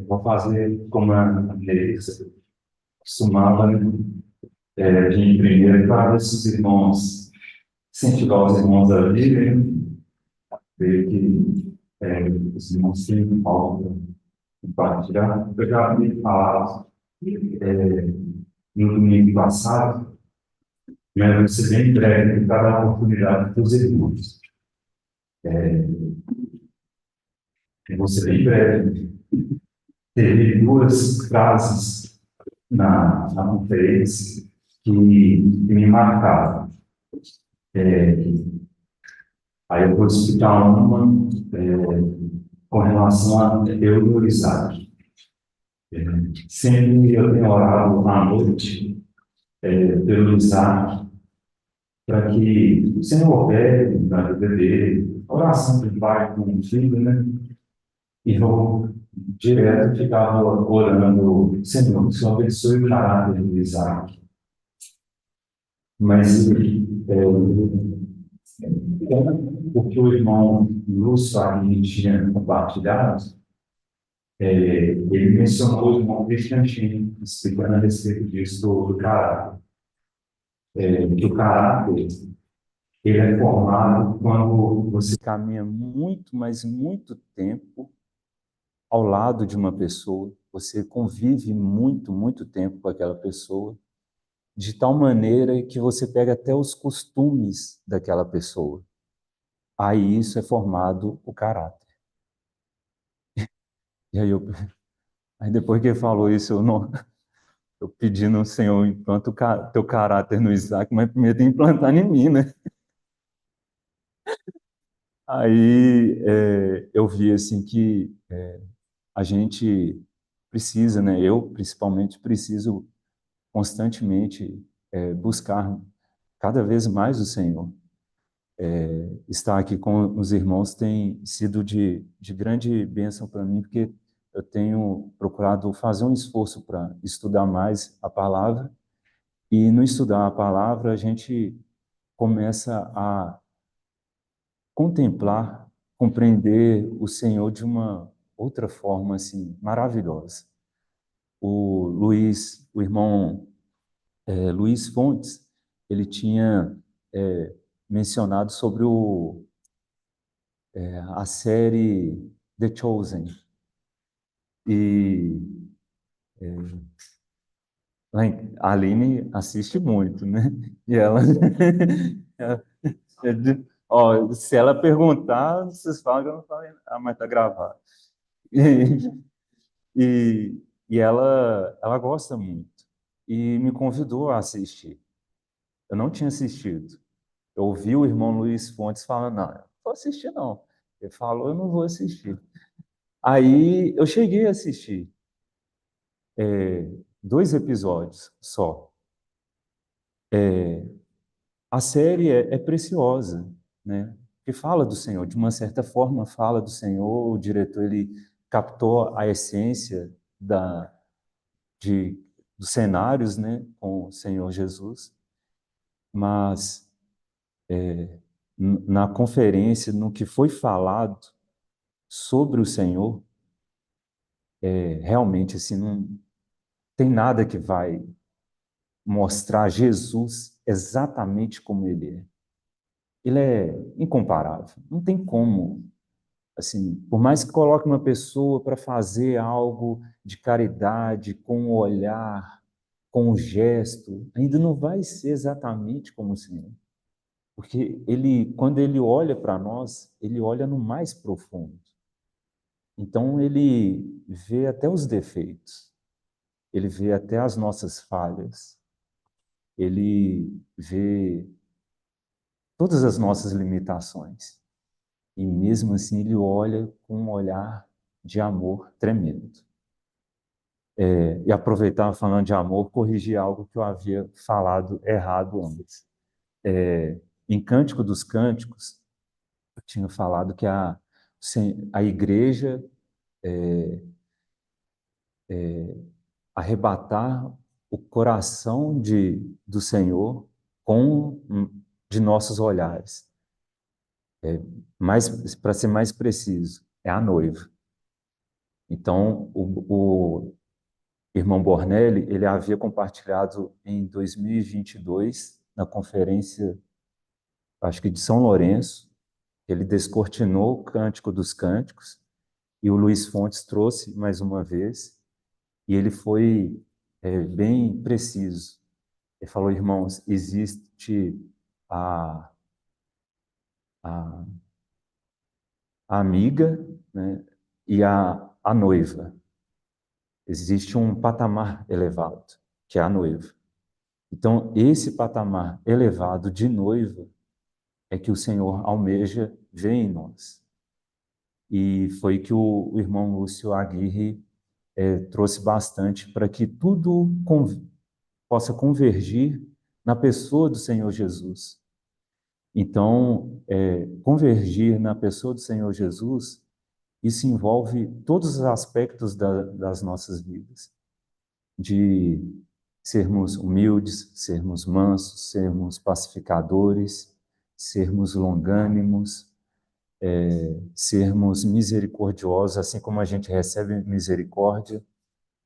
Vou fazer como a Andressa costumava, né? De primeiro para ver se os irmãos, incentivar os irmãos a virem, ver que os irmãos têm algo para compartilhar. Eu já havia falado no domingo passado, mas vai ser bem breve para dar oportunidade para os irmãos. Eu vou ser bem breve. Teve duas frases na conferência que me marcaram. Aí eu vou explicar uma com relação a eu e o Isaac. Sempre eu tenho orado à noite pelo Isaac, para que o Senhor opere na vida dele, oração de pai com o filho, né? E vou direto ficar orando, Senhor, que o Senhor abençoe o caráter do Isaac. Mas o que o irmão Lúcio ali tinha compartilhado, ele mencionou o irmão Cristiantinho, explicando a respeito disso do caráter. Que o caráter ele é formado quando você caminha muito, mas muito tempo ao lado de uma pessoa, você convive muito, muito tempo com aquela pessoa, de tal maneira que você pega até os costumes daquela pessoa. Aí isso é formado o caráter. E aí depois que ele falou isso, eu pedindo ao Senhor, implanta teu caráter no Isaac, mas primeiro tem que implantar em mim, né? Aí eu vi assim que a gente precisa, né? Eu principalmente preciso constantemente buscar cada vez mais o Senhor. Estar aqui com os irmãos tem sido de grande bênção para mim, porque eu tenho procurado fazer um esforço para estudar mais a palavra, e no estudar a palavra a gente começa a contemplar, compreender o Senhor de uma outra forma assim maravilhosa. O irmão Luiz Fontes, ele tinha mencionado sobre a série The Chosen. E a Aline assiste muito, né? E ela, ela- ó, se ela perguntar, vocês falam que eu não falei, mas tá gravado. E, e ela gosta muito. E me convidou a assistir. Eu não tinha assistido. Eu ouvi o irmão Luiz Fontes falando, não, eu não vou assistir, não. Ele falou, eu não vou assistir. Aí eu cheguei a assistir dois episódios só. A série é preciosa, né? Que fala do Senhor, de uma certa forma fala do Senhor. O diretor ele captou a essência de, dos cenários, né, com o Senhor Jesus, mas na conferência, no que foi falado sobre o Senhor, realmente assim não tem nada que vai mostrar Jesus exatamente como ele é. Ele é incomparável. Não tem como, assim, por mais que coloque uma pessoa para fazer algo de caridade, com o olhar, com o gesto, ainda não vai ser exatamente como o Senhor. Porque ele, quando ele olha para nós, ele olha no mais profundo. Então ele vê até os defeitos, ele vê até as nossas falhas, ele vê todas as nossas limitações. E mesmo assim ele olha com um olhar de amor tremendo. E aproveitar falando de amor, corrigir algo que eu havia falado errado antes. Em Cântico dos Cânticos, eu tinha falado que a igreja arrebatar o coração do Senhor com de nossos olhares. Mais, para ser mais preciso, é a noiva. Então, o irmão Bornelli, ele havia compartilhado em 2022, na conferência, acho que de São Lourenço, ele descortinou o Cântico dos Cânticos, e o Luiz Fontes trouxe mais uma vez, e ele foi bem preciso. Ele falou, irmãos, existe a, a, a amiga, né, e a noiva. Existe um patamar elevado, que é a noiva. Então, esse patamar elevado de noiva é que o Senhor almeja ver em nós. E foi que o irmão Lúcio Aguirre trouxe bastante para que tudo possa convergir na pessoa do Senhor Jesus. Então, convergir na pessoa do Senhor Jesus, isso envolve todos os aspectos das nossas vidas, de sermos humildes, sermos mansos, sermos pacificadores, sermos longânimos, sermos misericordiosos, assim como a gente recebe misericórdia,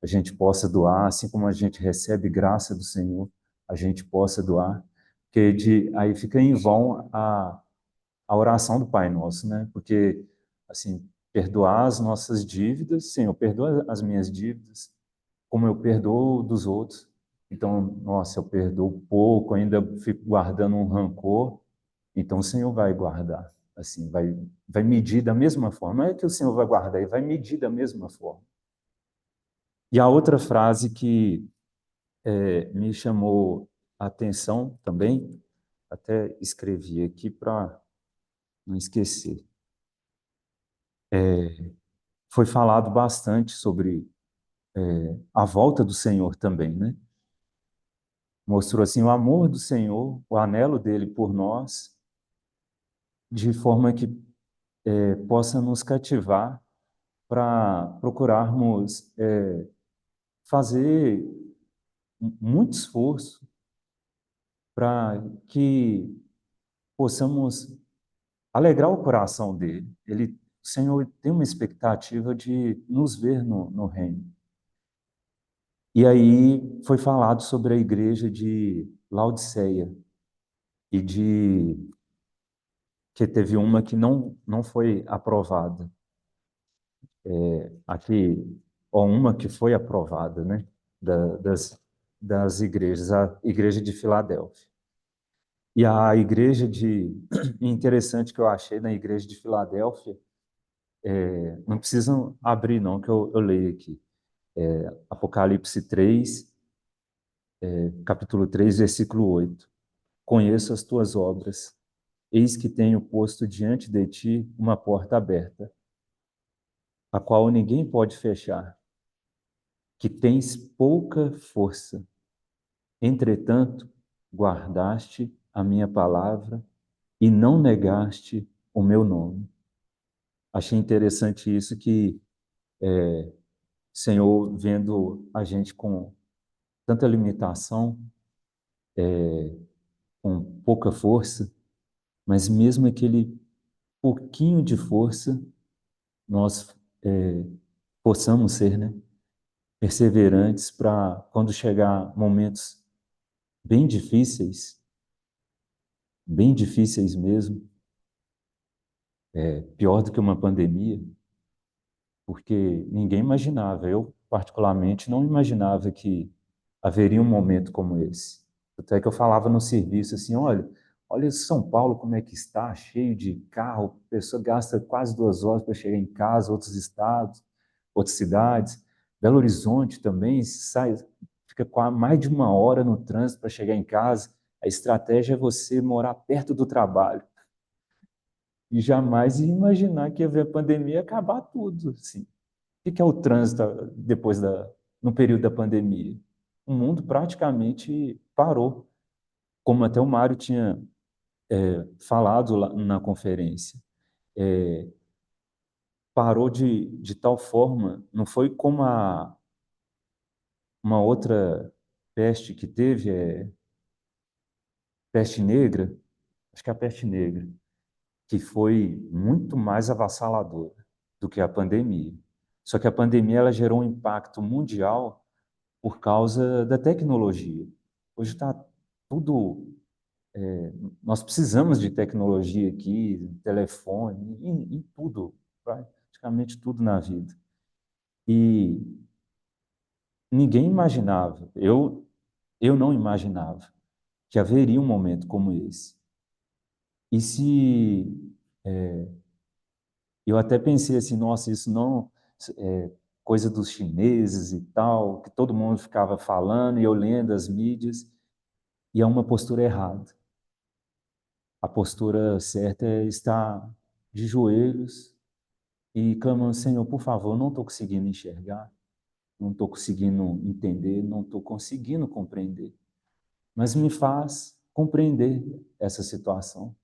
a gente possa doar, assim como a gente recebe graça do Senhor, a gente possa doar, porque aí fica em vão a oração do Pai Nosso, né? Porque, assim, perdoar as nossas dívidas, Senhor, perdoa as minhas dívidas, como eu perdoo dos outros. Então, nossa, eu perdoo pouco, ainda fico guardando um rancor, então o Senhor vai guardar, assim, vai medir da mesma forma. Não é que o Senhor vai guardar, ele vai medir da mesma forma. E a outra frase que me chamou a atenção também, até escrevi aqui para não esquecer. Foi falado bastante sobre a volta do Senhor também, né? Mostrou assim o amor do Senhor, o anelo dele por nós, de forma que possa nos cativar para procurarmos fazer muito esforço para que possamos alegrar o coração dele. O Senhor tem uma expectativa de nos ver no reino. E aí foi falado sobre a igreja de Laodiceia e de que teve uma que não foi aprovada. Aqui, ou uma que foi aprovada, né? Das igrejas, a igreja de Filadélfia. E a igreja de. Interessante que eu achei na igreja de Filadélfia, não precisam abrir, não, que eu leio aqui. Apocalipse 3, capítulo 3, versículo 8. Conheço as tuas obras, eis que tenho posto diante de ti uma porta aberta, a qual ninguém pode fechar, que tens pouca força. Entretanto, guardaste a minha palavra e não negaste o meu nome. Achei interessante isso que Senhor, vendo a gente com tanta limitação, com pouca força, mas mesmo aquele pouquinho de força, nós possamos ser, né, perseverantes para quando chegar momentos bem difíceis mesmo, pior do que uma pandemia, porque ninguém imaginava, eu particularmente não imaginava que haveria um momento como esse. Até que eu falava no serviço assim, olha São Paulo como é que está, cheio de carro, a pessoa gasta quase 2 horas para chegar em casa, outros estados, outras cidades. Belo Horizonte também fica mais de 1 hora no trânsito para chegar em casa. A estratégia é você morar perto do trabalho. E jamais ia imaginar que ia ver a pandemia e acabar tudo, assim. O que é o trânsito no período da pandemia? O mundo praticamente parou, como até o Mário tinha falado lá na conferência. Parou de tal forma, não foi como uma outra peste que teve, peste negra, acho que é a peste negra, que foi muito mais avassaladora do que a pandemia. Só que a pandemia ela gerou um impacto mundial por causa da tecnologia. Hoje está tudo. Nós precisamos de tecnologia aqui, telefone, em tudo, praticamente tudo na vida. E ninguém imaginava, eu não imaginava que haveria um momento como esse. E se eu até pensei assim, nossa, isso não é coisa dos chineses e tal, que todo mundo ficava falando e eu lendo as mídias, e é uma postura errada. A postura certa é estar de joelhos e clamando, Senhor, por favor, não estou conseguindo enxergar, não estou conseguindo entender, não estou conseguindo compreender, mas me faz compreender essa situação.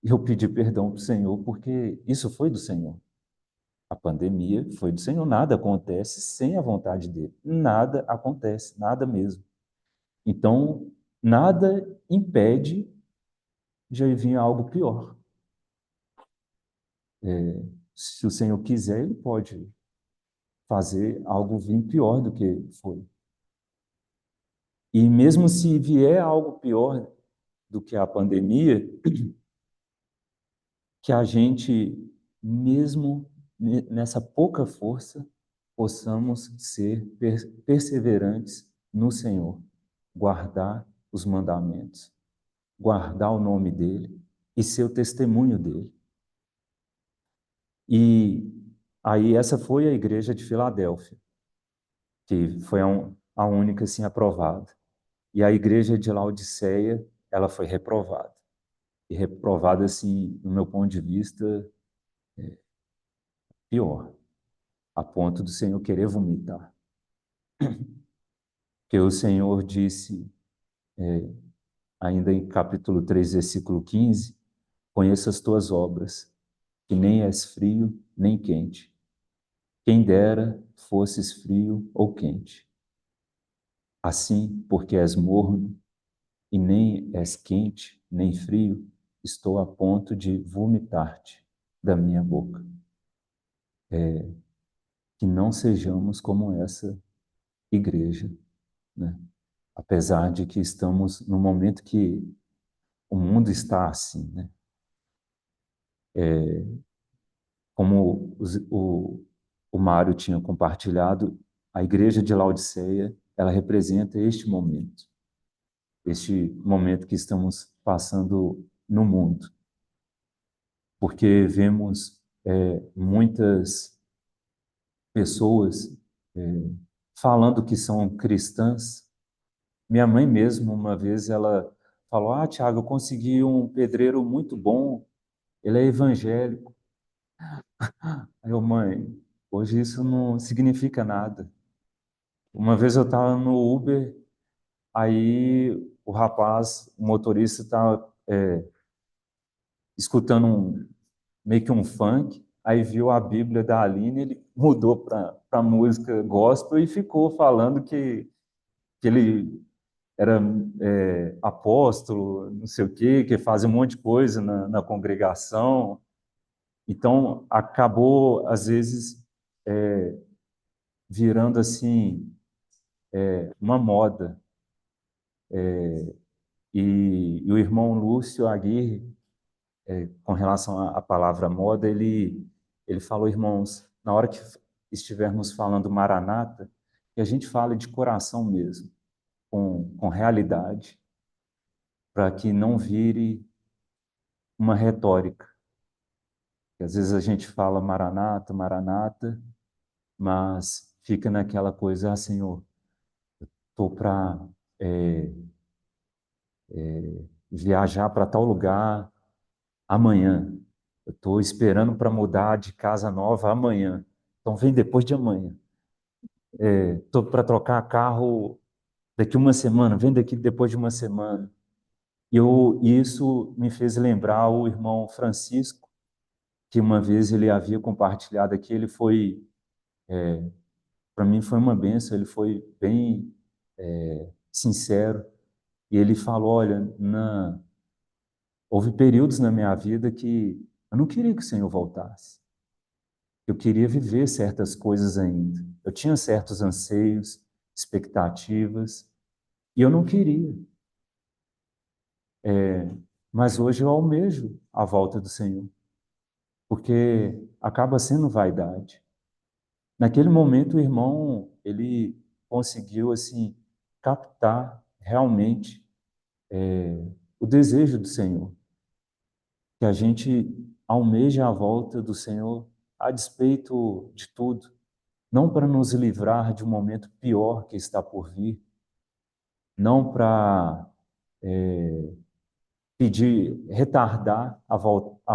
E eu pedi perdão para o Senhor, porque isso foi do Senhor. A pandemia foi do Senhor, nada acontece sem a vontade dele. Nada acontece, nada mesmo. Então, nada impede de vir algo pior. Se o Senhor quiser, ele pode fazer algo vir pior do que foi. E mesmo se vier algo pior do que a pandemia, que a gente, mesmo nessa pouca força, possamos ser perseverantes no Senhor, guardar os mandamentos, guardar o nome dele e ser o testemunho dele. E aí essa foi a igreja de Filadélfia, que foi a única assim aprovada. E a igreja de Laodiceia, ela foi reprovada. E reprovada assim, no meu ponto de vista, pior, a ponto do Senhor querer vomitar. Porque o Senhor disse, ainda em capítulo 3, versículo 15, conheço as tuas obras, que nem és frio nem quente. Quem dera fosses frio ou quente. Assim, porque és morno e nem és quente nem frio, estou a ponto de vomitar-te da minha boca. Que não sejamos como essa igreja, né? Apesar de que estamos no momento que o mundo está assim, né? Como o Mário tinha compartilhado, a igreja de Laodiceia, ela representa este momento que estamos passando no mundo, porque vemos muitas pessoas falando que são cristãs. Minha mãe mesmo, uma vez, ela falou, Tiago, eu consegui um pedreiro muito bom, ele é evangélico. Aí eu, mãe, hoje isso não significa nada. Uma vez eu estava no Uber, aí o rapaz, o motorista, estava escutando meio que um funk, aí viu a Bíblia da Aline, ele mudou para música gospel e ficou falando que ele era apóstolo, não sei o quê, que fazia um monte de coisa na congregação. Então, acabou, às vezes, virando assim uma moda. E o irmão Lúcio Aguirre, com relação à palavra moda, ele falou, irmãos, na hora que estivermos falando Maranata, que a gente fale de coração mesmo, com realidade, para que não vire uma retórica. Que às vezes a gente fala Maranata, Maranata, mas fica naquela coisa, Senhor, estou para viajar para tal lugar amanhã. Eu estou esperando para mudar de casa nova amanhã. Então vem depois de amanhã. Estou para trocar carro daqui uma semana, vem daqui depois de uma semana. E isso me fez lembrar o irmão Francisco, que uma vez ele havia compartilhado aqui, ele foi, para mim foi uma benção, ele foi bem sincero, e ele falou, olha, Houve períodos na minha vida que eu não queria que o Senhor voltasse. Eu queria viver certas coisas ainda. Eu tinha certos anseios, expectativas, e eu não queria. Mas hoje eu almejo a volta do Senhor, porque acaba sendo vaidade. Naquele momento, o irmão, ele conseguiu, assim, captar realmente o desejo do Senhor, que a gente almeja a volta do Senhor a despeito de tudo, não para nos livrar de um momento pior que está por vir, não para pedir, retardar a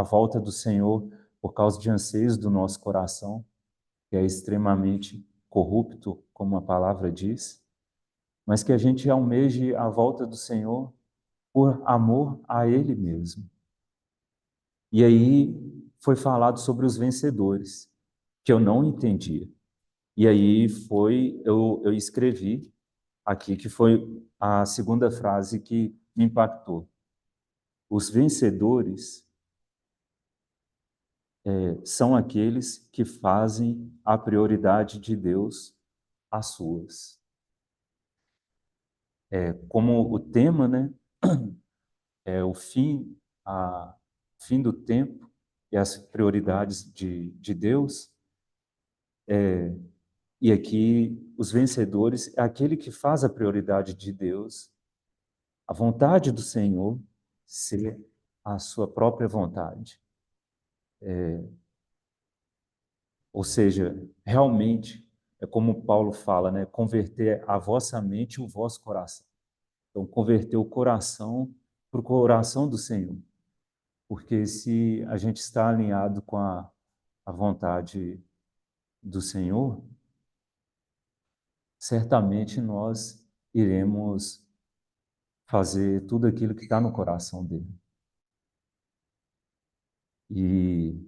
volta do Senhor por causa de anseios do nosso coração, que é extremamente corrupto, como a palavra diz, mas que a gente almeje a volta do Senhor por amor a Ele mesmo. E aí foi falado sobre os vencedores, que eu não entendia. E aí eu escrevi aqui, que foi a segunda frase que me impactou. Os vencedores são aqueles que fazem a prioridade de Deus as suas. Como o tema, né, é o fim do tempo e as prioridades de Deus, e aqui os vencedores é aquele que faz a prioridade de Deus, a vontade do Senhor ser a sua própria vontade. Ou seja, realmente, é como Paulo fala, né? Converter a vossa mente e o vosso coração. Então, converter o coração para o coração do Senhor. Porque se a gente está alinhado com a vontade do Senhor, certamente nós iremos fazer tudo aquilo que está no coração dele. E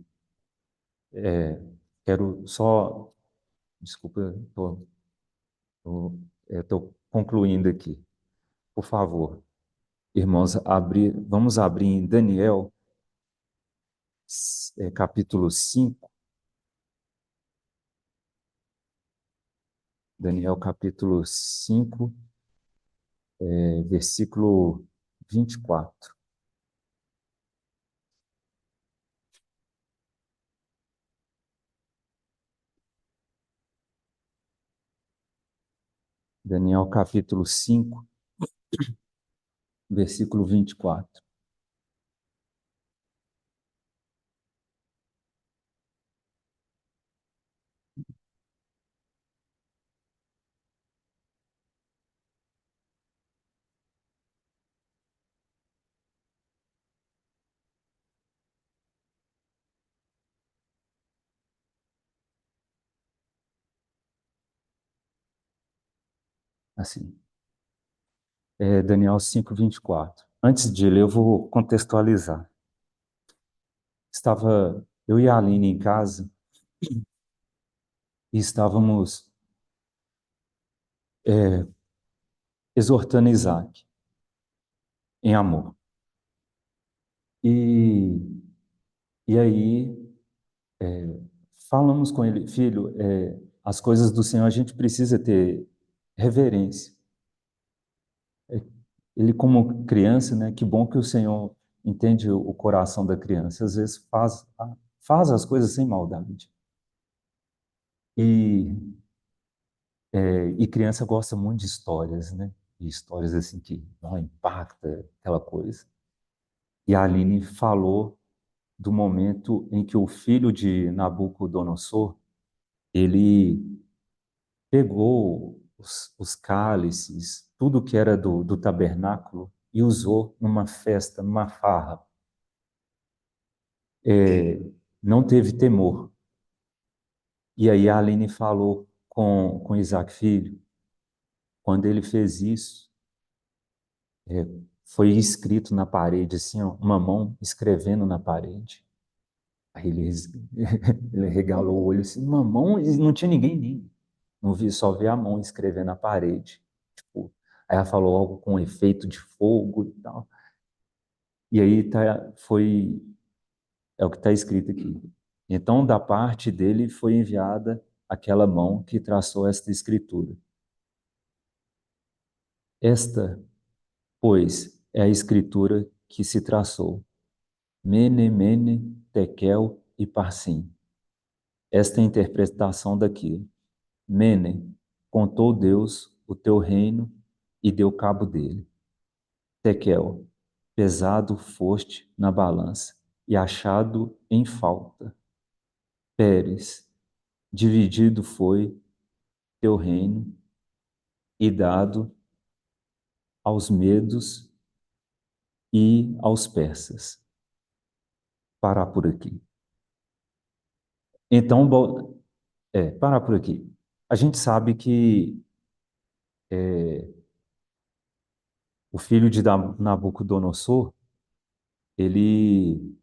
quero só, desculpa, estou concluindo aqui. Por favor, irmãos, vamos abrir em Daniel, capítulo 5. Daniel, capítulo 5, versículo 24. Daniel, capítulo 5, versículo 24. Assim, Daniel 5, 24. Antes de ler, eu vou contextualizar. Estava eu e a Aline em casa e estávamos exortando Isaac em amor. E, e aí falamos com ele, filho, as coisas do Senhor a gente precisa ter reverência. Ele como criança, né? Que bom que o Senhor entende o coração da criança. Às vezes faz as coisas sem maldade. E, e criança gosta muito de histórias, né? De histórias assim que impacta aquela coisa. E a Aline falou do momento em que o filho de Nabucodonosor, ele pegou os cálices, tudo que era do tabernáculo e usou numa festa, numa farra. Não teve temor. E aí a Aline falou com Isaac Filho, quando ele fez isso, foi escrito na parede, assim, ó, uma mão escrevendo na parede. Aí ele regalou o olho assim, uma mão, e não tinha ninguém nem. Não vi, só vi a mão escrevendo na parede. Tipo, aí ela falou algo com efeito de fogo e tal. E aí é o que está escrito aqui. Então, da parte dele foi enviada aquela mão que traçou esta escritura. Esta, pois, é a escritura que se traçou. Mene, mene, tekel e parsim. Esta é a interpretação daquilo. Mene, contou Deus o teu reino e deu cabo dele. Tekel, pesado foste na balança e achado em falta. Pérez, dividido foi teu reino e dado aos medos e aos persas. Parar por aqui. Então, parar por aqui. A gente sabe que o filho de Nabucodonosor, ele,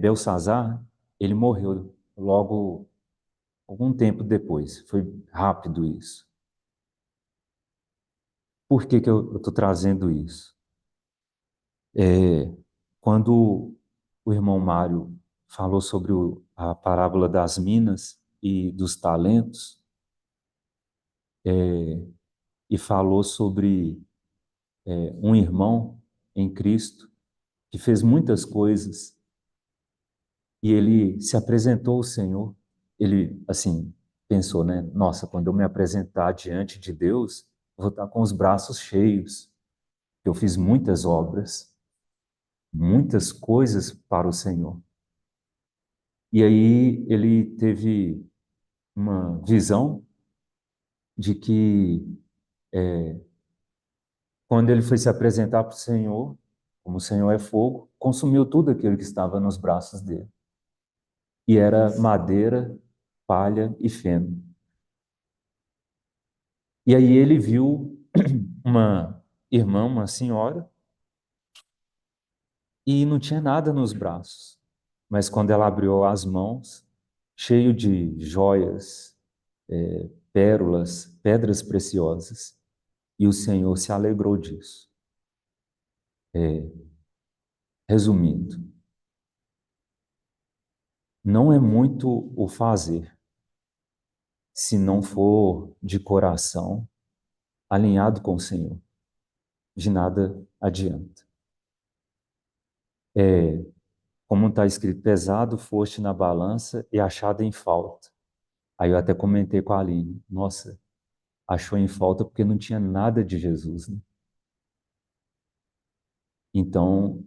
Belsazar, ele morreu logo algum tempo depois. Foi rápido isso. Por que que eu estou trazendo isso? É, quando o irmão Mário falou sobre a parábola das minas e dos talentos, e falou sobre um irmão em Cristo que fez muitas coisas e ele se apresentou ao Senhor. Ele, assim, pensou, né? Nossa, quando eu me apresentar diante de Deus, eu vou estar com os braços cheios. Eu fiz muitas obras, muitas coisas para o Senhor. E aí ele teve uma visão de que quando ele foi se apresentar para o Senhor, como o Senhor é fogo, consumiu tudo aquilo que estava nos braços dele. E era madeira, palha e feno. E aí ele viu uma irmã, uma senhora, e não tinha nada nos braços. Mas quando ela abriu as mãos, cheio de joias, pérolas, pedras preciosas, e o Senhor se alegrou disso. Resumindo, não é muito o fazer, se não for de coração, alinhado com o Senhor. De nada adianta. Como está escrito, pesado foste na balança e achado em falta. Aí eu até comentei com a Aline, nossa, achou em falta porque não tinha nada de Jesus, né? Então,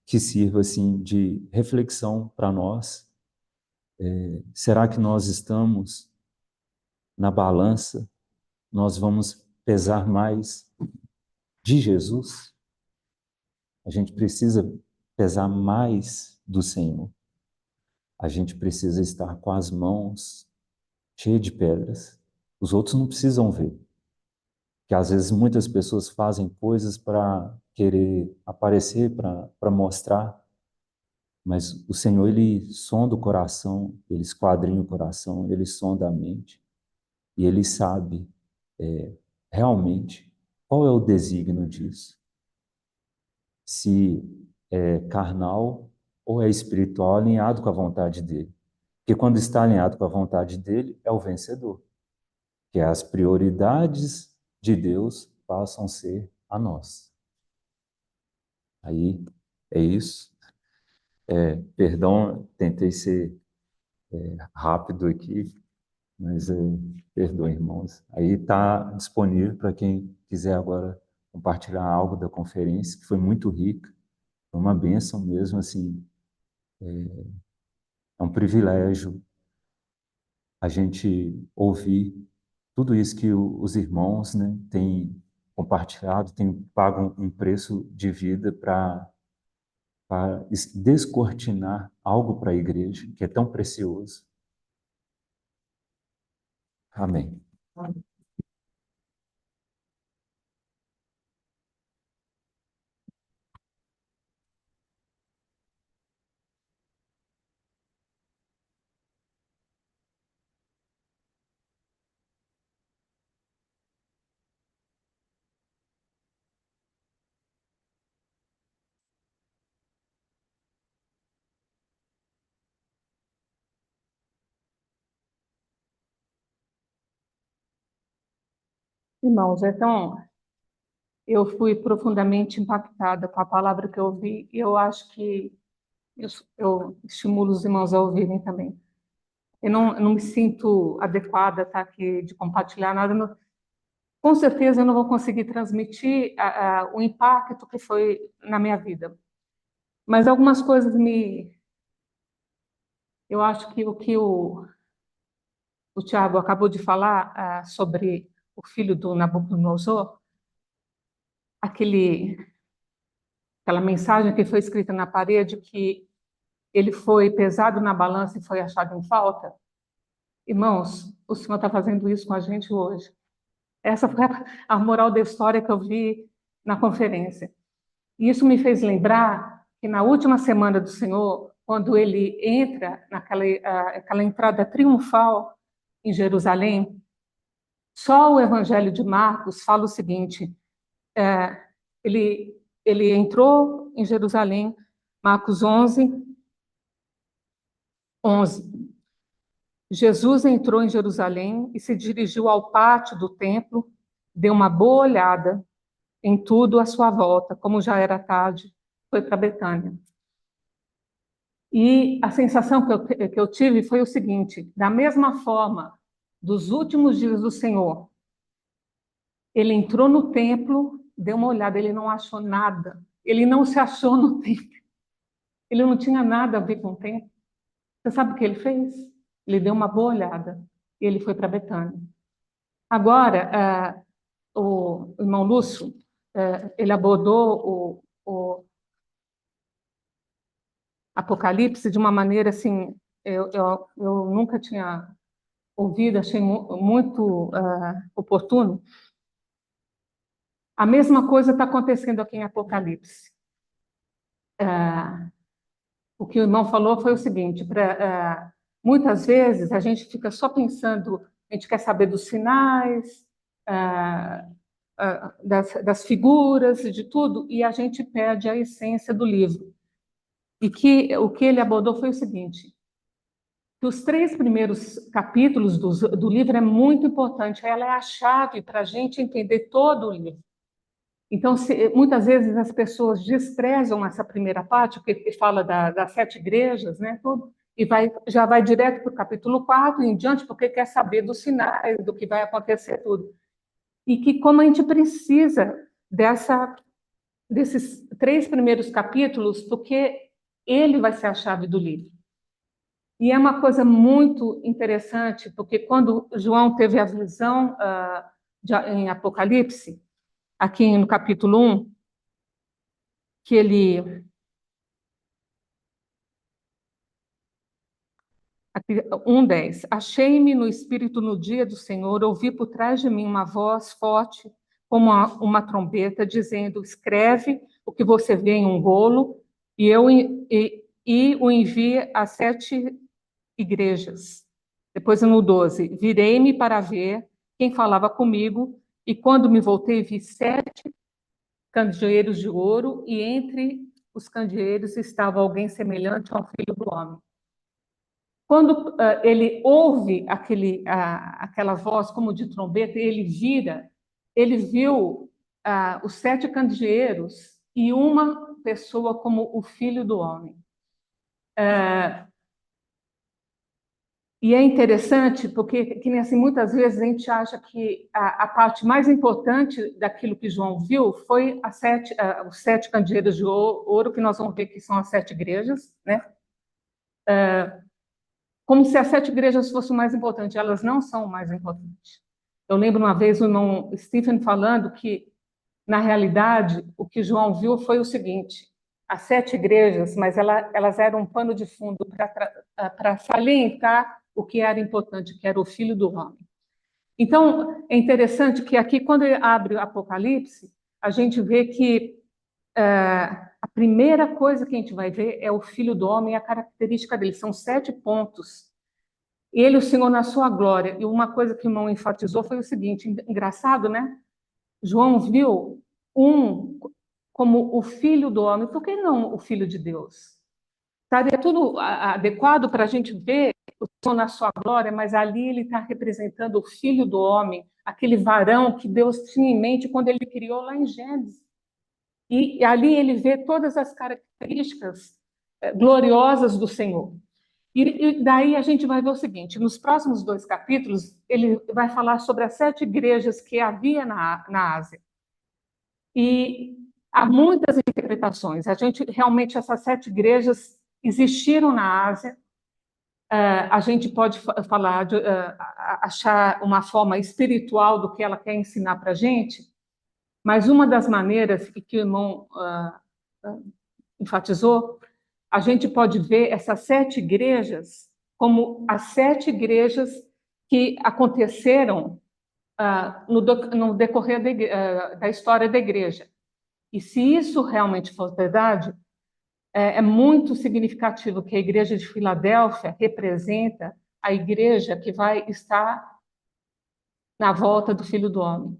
que sirva assim de reflexão para nós. Será que nós estamos na balança? Nós vamos pesar mais de Jesus? A gente precisa pesar mais do Senhor. A gente precisa estar com as mãos cheias de pedras. Os outros não precisam ver. Que às vezes muitas pessoas fazem coisas para querer aparecer, para mostrar, mas o Senhor, ele sonda o coração, ele esquadrinha o coração, ele sonda a mente, e ele sabe realmente qual é o desígnio disso. Se é carnal ou é espiritual, alinhado com a vontade dele. Porque quando está alinhado com a vontade dele, é o vencedor. Que as prioridades de Deus passam a ser a nós. Aí é isso. Perdão, tentei ser rápido aqui, mas perdoe, irmãos. Aí está disponível para quem quiser agora compartilhar algo da conferência, que foi muito rica, foi uma bênção mesmo, assim, é um privilégio a gente ouvir tudo isso que os irmãos, né, têm compartilhado, têm pago um preço de vida para descortinar algo para a igreja que é tão precioso. Amém. Irmãos, então, eu fui profundamente impactada com a palavra que eu ouvi e eu acho que eu estimulo os irmãos a ouvirem também. Eu não me sinto adequada a estar aqui de compartilhar nada. Com certeza eu não vou conseguir transmitir o impacto que foi na minha vida. Mas algumas coisas me... Eu acho que o Tiago acabou de falar sobre o filho do Nabucodonosor, aquele, aquela mensagem que foi escrita na parede que ele foi pesado na balança e foi achado em falta. Irmãos, o Senhor está fazendo isso com a gente hoje. Essa foi a moral da história que eu vi na conferência. E isso me fez lembrar que na última semana do Senhor, quando ele entra aquela entrada triunfal em Jerusalém, só o Evangelho de Marcos fala o seguinte: é, ele entrou em Jerusalém, Marcos 11. Jesus entrou em Jerusalém e se dirigiu ao pátio do templo, deu uma boa olhada em tudo à sua volta, como já era tarde, foi para Betânia. E a sensação que eu tive foi o seguinte: da mesma forma, dos últimos dias do Senhor, ele entrou no templo, deu uma olhada, ele não achou nada, ele não se achou no templo, ele não tinha nada a ver com o templo. Você sabe o que ele fez? Ele deu uma boa olhada e ele foi para Betânia. Agora, o irmão Lúcio, ele abordou o Apocalipse de uma maneira assim, eu nunca tinha ouvido, achei muito oportuno. A mesma coisa está acontecendo aqui em Apocalipse. O que o irmão falou foi o seguinte: muitas vezes a gente fica só pensando, a gente quer saber dos sinais, das figuras, de tudo, e a gente perde a essência do livro. E que o que ele abordou foi o seguinte: que os 3 primeiros capítulos do livro é muito importante, ela é a chave para a gente entender todo o livro. Então, muitas vezes as pessoas desprezam essa primeira parte, porque fala das 7 igrejas, né, tudo, e já vai direto para o capítulo 4 e em diante, porque quer saber dos sinais, do que vai acontecer, tudo. E que como a gente precisa desses 3 primeiros capítulos, porque ele vai ser a chave do livro. E é uma coisa muito interessante, porque quando João teve a visão em Apocalipse, aqui no capítulo 1, que ele... Aqui, 1:10. Achei-me no Espírito no dia do Senhor, ouvi por trás de mim uma voz forte, como uma trombeta, dizendo: escreve o que você vê em um rolo, e o envie às 7 igrejas. Depois, no 12, virei-me para ver quem falava comigo, e quando me voltei, vi 7 candeeiros de ouro, e entre os candeeiros estava alguém semelhante ao Filho do Homem. Quando ele ouve aquela voz como de trombeta, ele vira, ele viu os 7 candeeiros e uma pessoa como o Filho do Homem. E é interessante porque, que nem assim, muitas vezes a gente acha que a parte mais importante daquilo que João viu foi os 7 candeeiros de ouro, que nós vamos ver que são as 7 igrejas, né? Como se as 7 igrejas fossem o mais importante. Elas não são o mais importante. Eu lembro uma vez o irmão Stephen falando que, na realidade, o que João viu foi o seguinte: as 7 igrejas, mas elas eram um pano de fundo para salientar o que era importante, que era o Filho do Homem. Então, é interessante que aqui, quando ele abre o Apocalipse, a gente vê que a primeira coisa que a gente vai ver é o Filho do Homem e a característica dele. São 7 pontos. Ele, o Senhor, na sua glória. E uma coisa que o irmão enfatizou foi o seguinte: engraçado, né? João viu como o Filho do Homem. Por que não o Filho de Deus? estaria tudo adequado para a gente ver o Senhor na sua glória, mas ali ele está representando o Filho do Homem, aquele varão que Deus tinha em mente quando ele criou lá em Gênesis. E ali ele vê todas as características gloriosas do Senhor. E daí a gente vai ver o seguinte: nos próximos 2 capítulos, ele vai falar sobre as 7 igrejas que havia na Ásia. E há muitas interpretações. Realmente, essas 7 igrejas existiram na Ásia. A gente pode falar, achar uma forma espiritual do que ela quer ensinar para a gente, mas uma das maneiras que o irmão enfatizou, a gente pode ver essas 7 igrejas como as 7 igrejas que aconteceram no decorrer da história da igreja. E se isso realmente for verdade, é muito significativo que a igreja de Filadélfia representa a igreja que vai estar na volta do Filho do Homem.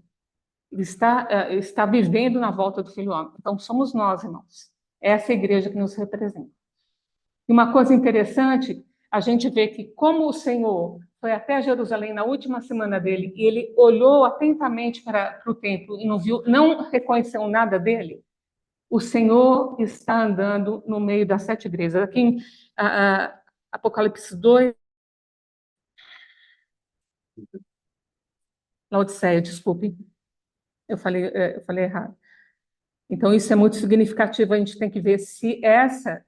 Está vivendo na volta do Filho do Homem. Então, somos nós, irmãos. Essa é a igreja que nos representa. E uma coisa interessante, a gente vê que como o Senhor foi até Jerusalém na última semana dele, e ele olhou atentamente para o templo e não reconheceu nada dele, o Senhor está andando no meio das 7 igrejas. Aqui em Apocalipse 2, Laodiceia, desculpe, eu falei errado. Então, isso é muito significativo, a gente tem que ver se essa,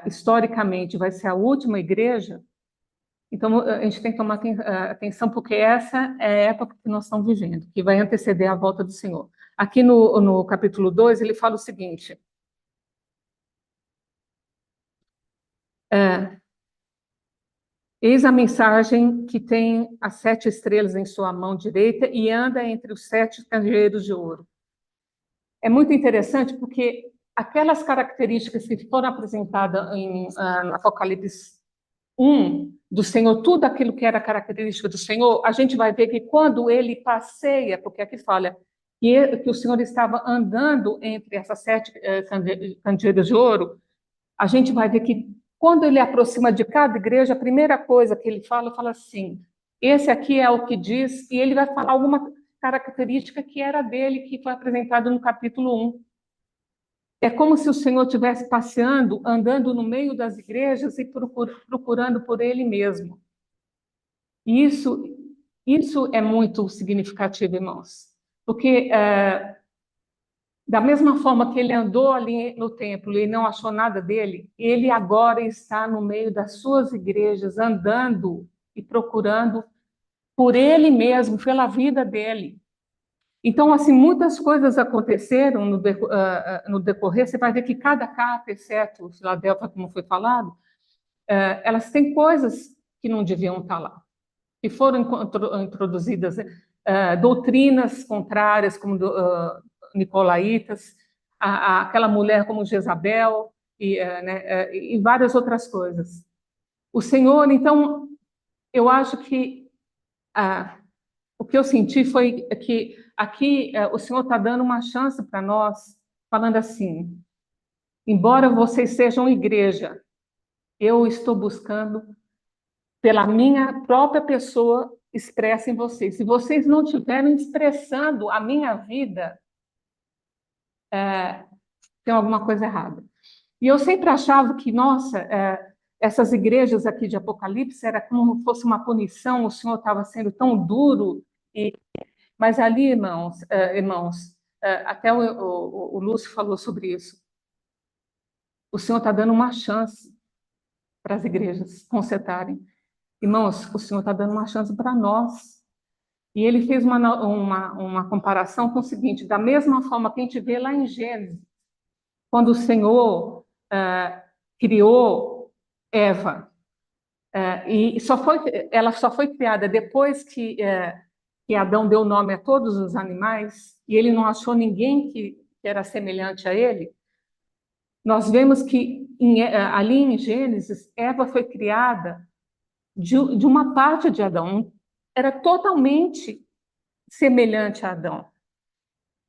historicamente, vai ser a última igreja. Então, a gente tem que tomar atenção, porque essa é a época que nós estamos vivendo, que vai anteceder a volta do Senhor. Aqui no capítulo 2, ele fala o seguinte: eis a mensagem que tem as 7 estrelas em sua mão direita e anda entre os 7 candeeiros de ouro. É muito interessante porque aquelas características que foram apresentadas no Apocalipse 1, do Senhor, tudo aquilo que era característica do Senhor, a gente vai ver que quando ele passeia, porque aqui fala que o Senhor estava andando entre essas 7 candeeiros de ouro, a gente vai ver que quando ele aproxima de cada igreja, a primeira coisa que ele fala assim: esse aqui é o que diz, e ele vai falar alguma característica que era dele, que foi apresentado no capítulo 1. É como se o Senhor estivesse passeando, andando no meio das igrejas e procurando por ele mesmo. E isso é muito significativo, irmãos, porque da mesma forma que ele andou ali no templo e não achou nada dele, ele agora está no meio das suas igrejas, andando e procurando por ele mesmo, pela vida dele. Então, assim, muitas coisas aconteceram no decorrer. Você vai ver que cada carta, exceto Filadélfia, como foi falado, elas têm coisas que não deviam estar lá, que foram introduzidas, doutrinas contrárias, como nicolaítas, aquela mulher como Jezabel, e várias outras coisas. O Senhor, então, eu acho que o que eu senti foi que aqui o Senhor está dando uma chance para nós, falando assim: embora vocês sejam igreja, eu estou buscando pela minha própria pessoa expressa em vocês. Se vocês não estiverem expressando a minha vida, tem alguma coisa errada. E eu sempre achava que, nossa, essas igrejas aqui de Apocalipse era como se fosse uma punição, o Senhor estava sendo tão duro. Mas ali, irmãos, até o Lúcio falou sobre isso. O Senhor está dando uma chance para as igrejas consertarem. Irmãos, o Senhor está dando uma chance para nós. E ele fez uma comparação com o seguinte: da mesma forma que a gente vê lá em Gênesis, quando o Senhor criou Eva, e ela só foi criada depois que Adão deu nome a todos os animais, e ele não achou ninguém que era semelhante a ele. Nós vemos que ali em Gênesis, Eva foi criada de uma parte de Adão, era totalmente semelhante a Adão.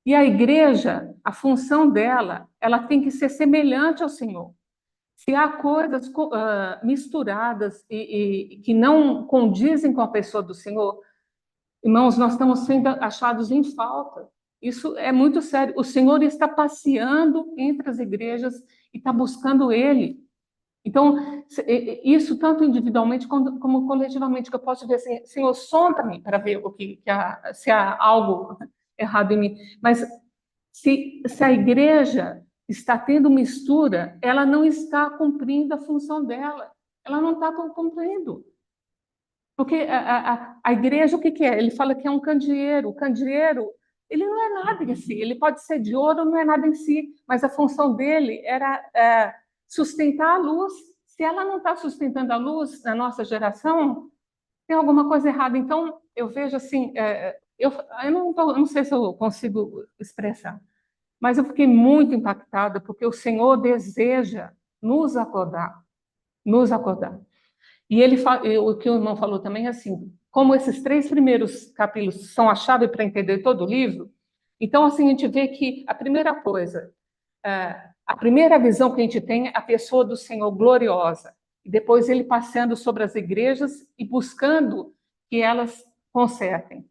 E a igreja, a função dela, ela tem que ser semelhante ao Senhor. Se há coisas misturadas e que não condizem com a pessoa do Senhor, irmãos, nós estamos sendo achados em falta. Isso é muito sério. O Senhor está passeando entre as igrejas e está buscando Ele. Então, isso tanto individualmente como coletivamente, que eu posso ver assim, Senhor, sonda-me para ver se há algo errado em mim. Mas se a igreja está tendo mistura, ela não está cumprindo a função dela. Ela não está cumprindo. Porque a igreja, o que é? Ele fala que é um candeeiro. O candeeiro, ele não é nada em si. Ele pode ser de ouro, não é nada em si. Mas a função dele era sustentar a luz. Se ela não está sustentando a luz na nossa geração, tem alguma coisa errada. Então, eu vejo assim, eu não sei se eu consigo expressar, mas eu fiquei muito impactada porque o Senhor deseja nos acordar, nos acordar. E o que o irmão falou também é assim, como esses 3 primeiros capítulos são a chave para entender todo o livro, então assim a gente vê que a primeira coisa, a primeira visão que a gente tem é a pessoa do Senhor gloriosa, e depois ele passeando sobre as igrejas e buscando que elas consertem.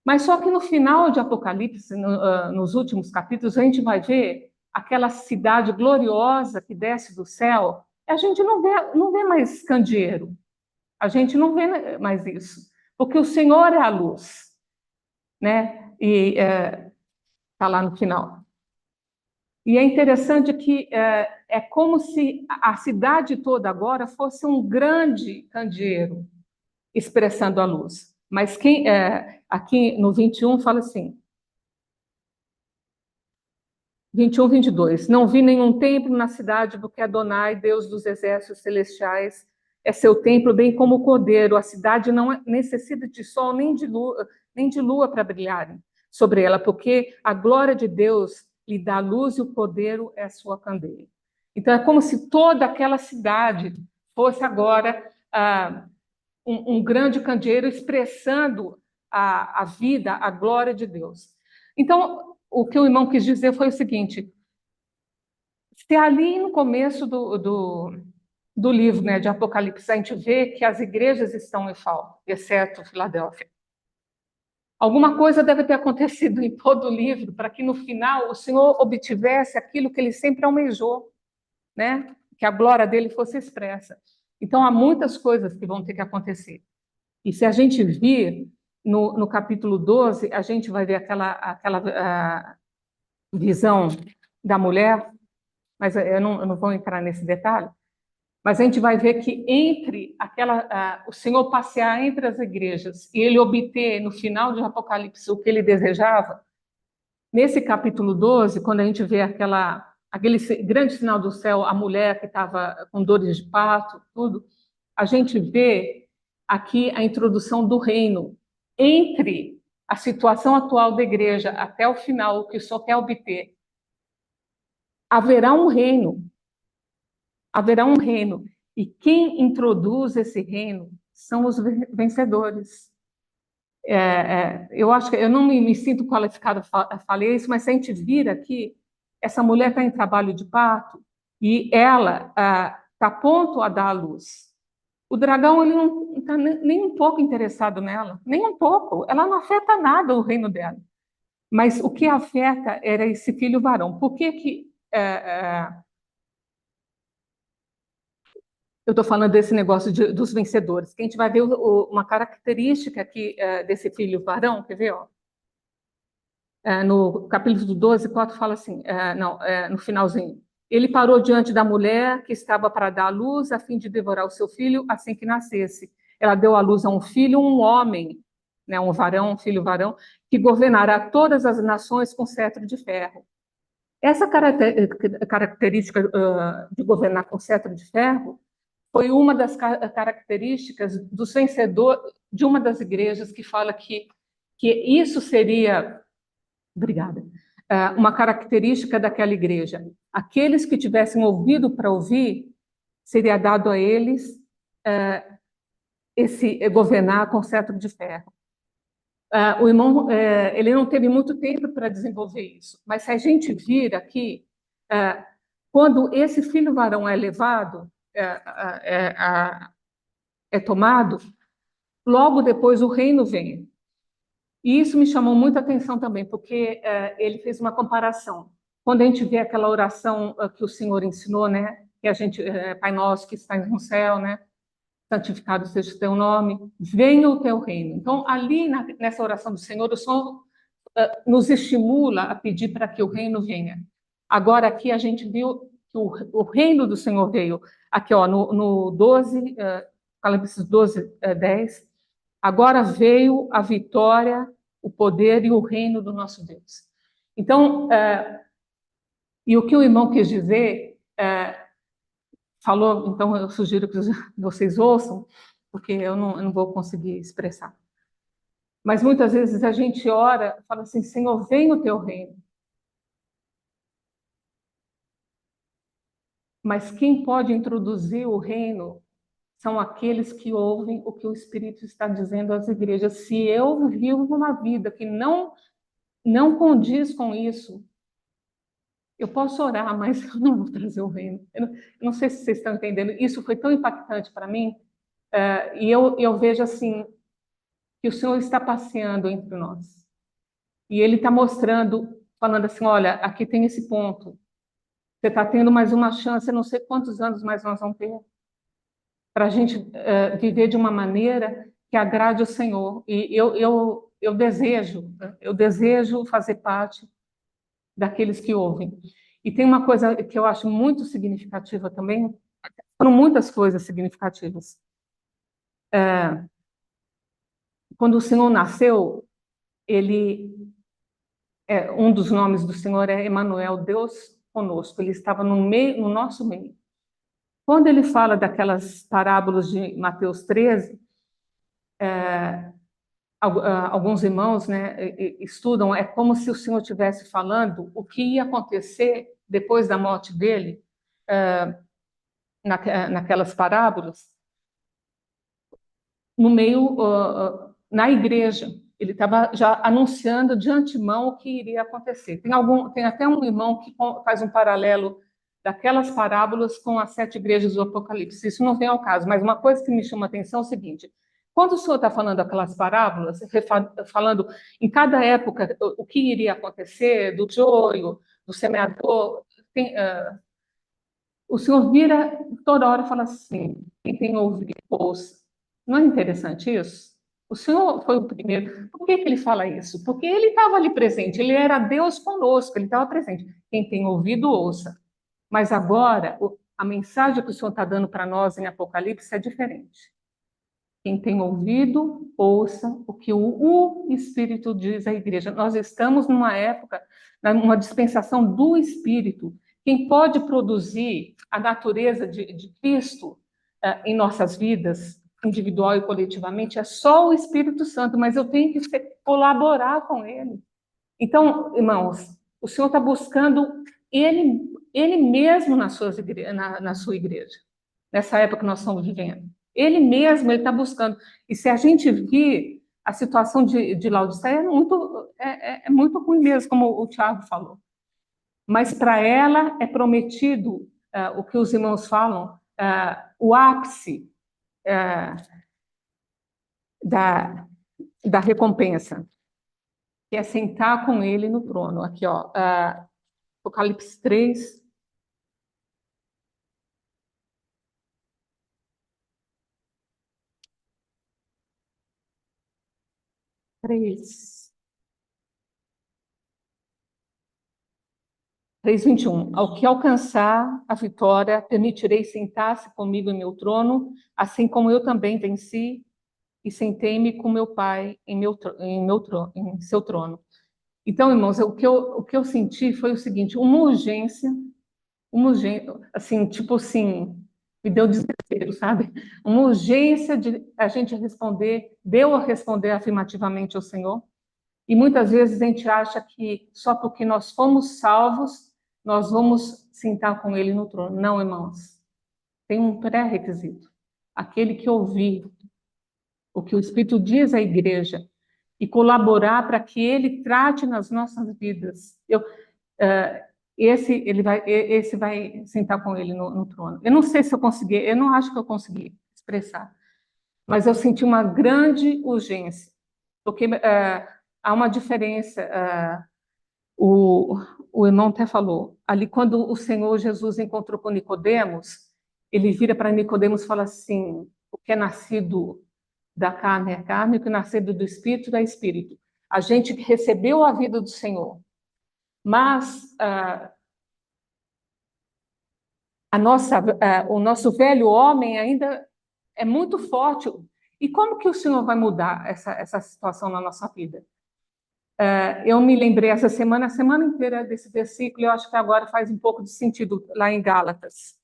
Mas só que no final de Apocalipse, nos últimos capítulos, a gente vai ver aquela cidade gloriosa que desce do céu. A gente não vê mais candeeiro, a gente não vê mais isso, porque o Senhor é a luz, né? E está lá no final. E é interessante que é como se a cidade toda agora fosse um grande candeeiro expressando a luz. Mas aqui no 21 fala assim, 21, 22. Não vi nenhum templo na cidade, porque Adonai, Deus dos exércitos celestiais, é seu templo, bem como o Cordeiro. A cidade não necessita de sol nem de lua para brilharem sobre ela, porque a glória de Deus lhe dá luz e o Cordeiro é a sua candeia. Então, é como se toda aquela cidade fosse agora um grande candeeiro expressando a vida, a glória de Deus. Então, o que o irmão quis dizer foi o seguinte: se ali no começo do livro, né, de Apocalipse, a gente vê que as igrejas estão em falta, exceto Filadélfia, alguma coisa deve ter acontecido em todo o livro para que no final o Senhor obtivesse aquilo que ele sempre almejou, né? Que a glória dele fosse expressa. Então, há muitas coisas que vão ter que acontecer. E se a gente vir no capítulo 12, a gente vai ver aquela visão da mulher, mas eu não vou entrar nesse detalhe, mas a gente vai ver que o Senhor passear entre as igrejas e ele obter no final de Apocalipse o que ele desejava, nesse capítulo 12, quando a gente vê aquele grande sinal do céu, a mulher que estava com dores de parto, tudo, a gente vê aqui a introdução do reino entre a situação atual da igreja até o final, o que o Senhor quer obter. Haverá um reino. Haverá um reino. E quem introduz esse reino são os vencedores. Eu acho que eu não me sinto qualificada a falar isso, mas se a gente vir aqui, essa mulher está em trabalho de parto e ela está a ponto a dar à luz. O dragão ele não está nem um pouco interessado nela, nem um pouco. Ela não afeta nada o reino dela. Mas o que afeta era esse filho varão. Por que eu estou falando desse negócio dos vencedores? Que a gente vai ver uma característica aqui desse filho varão, quer ver? Ó? No capítulo 12, 4 fala assim, no finalzinho. Ele parou diante da mulher que estava para dar à luz, a fim de devorar o seu filho assim que nascesse. Ela deu à luz a um filho, um homem, né, um varão, um filho varão, que governará todas as nações com cetro de ferro. Essa característica de governar com cetro de ferro foi uma das características do vencedor de uma das igrejas que fala que isso seria, obrigada, uma característica daquela igreja. Aqueles que tivessem ouvido para ouvir, seria dado a eles esse governar com cetro de ferro. O irmão, ele não teve muito tempo para desenvolver isso, mas se a gente vir aqui, quando esse filho varão é levado, é tomado, logo depois o reino vem. E isso me chamou muita atenção também, porque ele fez uma comparação. Quando a gente vê aquela oração que o Senhor ensinou, né? Que a gente, Pai Nosso que está no céu, né? Santificado seja o teu nome, venha o teu reino. Então, ali nessa oração do Senhor, o Senhor nos estimula a pedir para que o reino venha. Agora, aqui a gente viu que o reino do Senhor veio. Aqui, ó, no 12, Apocalipse 12, 10, agora veio a vitória, o poder e o reino do nosso Deus. Então, e o que o irmão quis dizer, falou, então eu sugiro que vocês ouçam, porque eu não vou conseguir expressar. Mas muitas vezes a gente ora, fala assim, Senhor, vem o teu reino. Mas quem pode introduzir o reino são aqueles que ouvem o que o Espírito está dizendo às igrejas. Se eu vivo uma vida que não condiz com isso, eu posso orar, mas eu não vou trazer o reino. Eu não sei se vocês estão entendendo. Isso foi tão impactante para mim, e eu vejo assim, que o Senhor está passeando entre nós. E Ele está mostrando, falando assim, olha, aqui tem esse ponto. Você está tendo mais uma chance, eu não sei quantos anos mais nós vamos ter, para a gente viver de uma maneira que agrade o Senhor. E eu desejo fazer parte daqueles que ouvem. E tem uma coisa que eu acho muito significativa também, foram muitas coisas significativas. Quando o Senhor nasceu, um dos nomes do Senhor é Emanuel, Deus conosco. Ele estava no nosso meio. Quando ele fala daquelas parábolas de Mateus 13, alguns irmãos, né, estudam, é como se o Senhor estivesse falando o que ia acontecer depois da morte dele, naquelas parábolas, no meio, na igreja. Ele estava já anunciando de antemão o que iria acontecer. Tem até um irmão que faz um paralelo daquelas parábolas com as 7 igrejas do Apocalipse. Isso não vem ao caso, mas uma coisa que me chama a atenção é o seguinte: quando o Senhor está falando aquelas parábolas, falando em cada época o que iria acontecer, do joio, do semeador, o Senhor vira toda hora e fala assim: quem tem ouvido, ouça. Não é interessante isso? O Senhor foi o primeiro. Por que ele fala isso? Porque ele estava ali presente, ele era Deus conosco, ele estava presente. Quem tem ouvido, ouça. Mas agora, a mensagem que o Senhor está dando para nós em Apocalipse é diferente. Quem tem ouvido, ouça o que o Espírito diz à igreja. Nós estamos numa época, numa dispensação do Espírito. Quem pode produzir a natureza de Cristo em nossas vidas, individual e coletivamente, é só o Espírito Santo, mas eu tenho que colaborar com ele. Então, irmãos, o Senhor está buscando ele mesmo na sua igreja, nessa época que nós estamos vivendo. Ele mesmo, ele está buscando. E se a gente vir a situação de Laodiceia, é muito ruim mesmo, como o Tiago falou. Mas para ela é prometido o que os irmãos falam, o ápice da recompensa, que é sentar com ele no trono. Aqui, ó, Apocalipse 3. Três. 3:21. Ao que alcançar a vitória, permitirei sentar-se comigo em meu trono, assim como eu também venci e sentei-me com meu Pai em seu trono. Então, irmãos, o que eu senti foi o seguinte: uma urgência, assim, tipo assim, me deu desespero, sabe? Uma urgência de a gente responder, de eu responder afirmativamente ao Senhor. E muitas vezes a gente acha que só porque nós fomos salvos, nós vamos sentar com Ele no trono. Não, irmãos. Tem um pré-requisito. Aquele que ouvir o que o Espírito diz à igreja e colaborar para que Ele trate nas nossas vidas. esse vai sentar com ele no trono. Eu não sei se eu consegui, eu não acho que eu consegui expressar, mas eu senti uma grande urgência, porque há uma diferença. O, o irmão até falou, ali quando o Senhor Jesus encontrou com Nicodemos, ele vira para Nicodemos e fala assim: o que é nascido da carne é carne, o que é nascido do espírito é espírito. A gente recebeu a vida do Senhor, mas o nosso velho homem ainda é muito forte. E como que o Senhor vai mudar essa situação na nossa vida? Eu me lembrei essa semana, a semana inteira desse versículo, e eu acho que agora faz um pouco de sentido lá em Gálatas.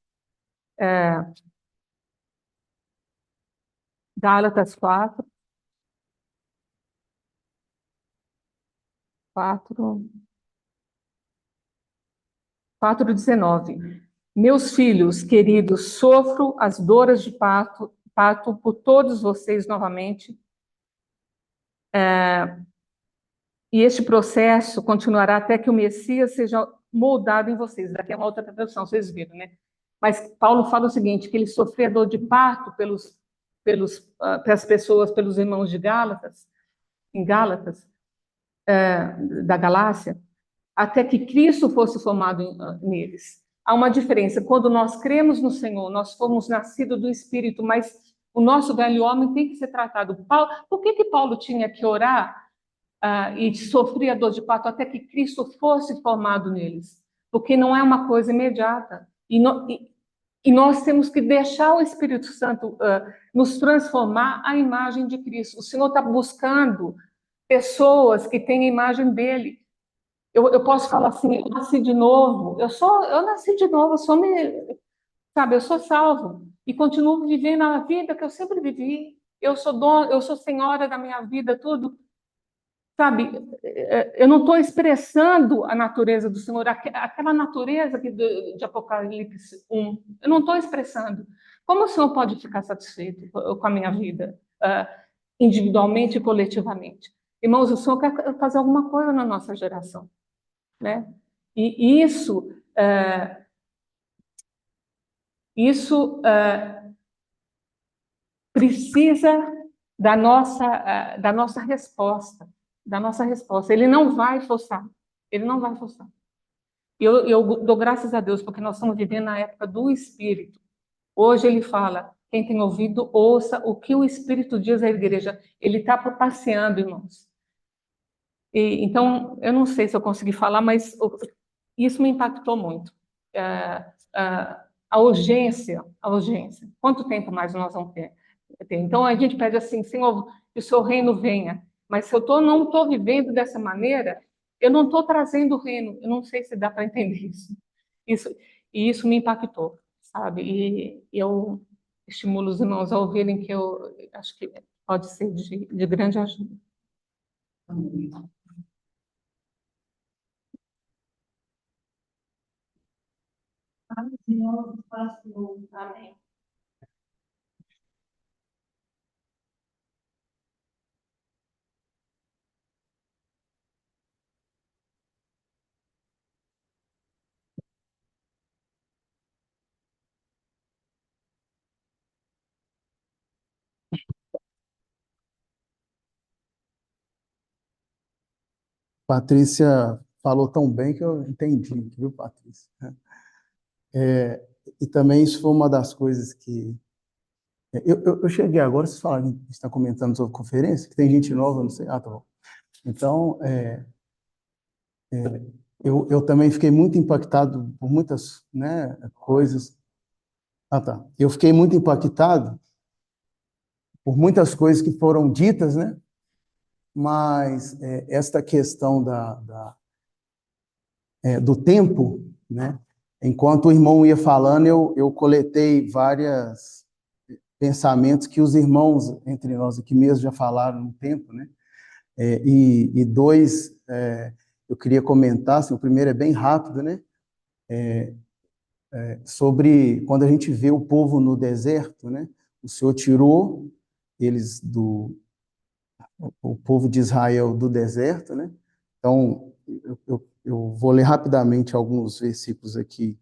Gálatas 4, 19. Meus filhos queridos, sofro as dores de parto por todos vocês novamente, e este processo continuará até que o Messias seja moldado em vocês. Daqui é uma outra tradução, vocês viram, né? Mas Paulo fala o seguinte, que ele sofria dor de parto pelas pessoas, pelos irmãos de Gálatas, em Gálatas, da Galácia, até que Cristo fosse formado neles. Há uma diferença. Quando nós cremos no Senhor, nós fomos nascidos do Espírito, mas o nosso velho homem tem que ser tratado. Por que Paulo tinha que orar e sofria dor de parto até que Cristo fosse formado neles? Porque não é uma coisa imediata. E nós temos que deixar o Espírito Santo nos transformar à imagem de Cristo. O Senhor está buscando pessoas que têm a imagem dele. Eu posso falar assim, eu nasci de novo. Eu nasci de novo, sabe, eu sou salvo e continuo vivendo a vida que eu sempre vivi. Eu sou senhora da minha vida, tudo. Sabe, eu não estou expressando a natureza do Senhor, aquela natureza de Apocalipse 1, eu não estou expressando. Como o Senhor pode ficar satisfeito com a minha vida, individualmente e coletivamente? Irmãos, o Senhor quer fazer alguma coisa na nossa geração, né? E isso precisa da nossa resposta, da nossa resposta. Ele não vai forçar, ele não vai forçar. Eu dou graças a Deus, porque nós estamos vivendo na época do Espírito. Hoje ele fala, quem tem ouvido, ouça o que o Espírito diz à igreja. Ele está passeando, irmãos. Então, eu não sei se eu consegui falar, mas isso me impactou muito. A urgência, a urgência. Quanto tempo mais nós vamos ter? Então, a gente pede assim, Senhor, que o seu reino venha. Mas se eu não estou vivendo dessa maneira, eu não estou trazendo o reino. Eu não sei se dá para entender isso. E isso me impactou, sabe? E eu estimulo os irmãos a ouvirem, que eu acho que pode ser de grande ajuda. Amém. Patrícia falou tão bem que eu entendi, viu, Patrícia? E também isso foi uma das coisas que... Eu cheguei agora, vocês falaram, a gente está comentando sobre conferência, que tem gente nova, não sei. Ah, tá bom. Então, eu também fiquei muito impactado por muitas, né, coisas. Ah, tá. Eu fiquei muito impactado por muitas coisas que foram ditas, né? Mas esta questão do tempo, né? Enquanto o irmão ia falando, eu coletei vários pensamentos que os irmãos entre nós aqui mesmo já falaram no tempo, né? E dois eu queria comentar, assim, o primeiro é bem rápido, né? Sobre quando a gente vê o povo no deserto, né? O Senhor tirou eles o povo de Israel do deserto, né? Então, Eu vou ler rapidamente alguns versículos aqui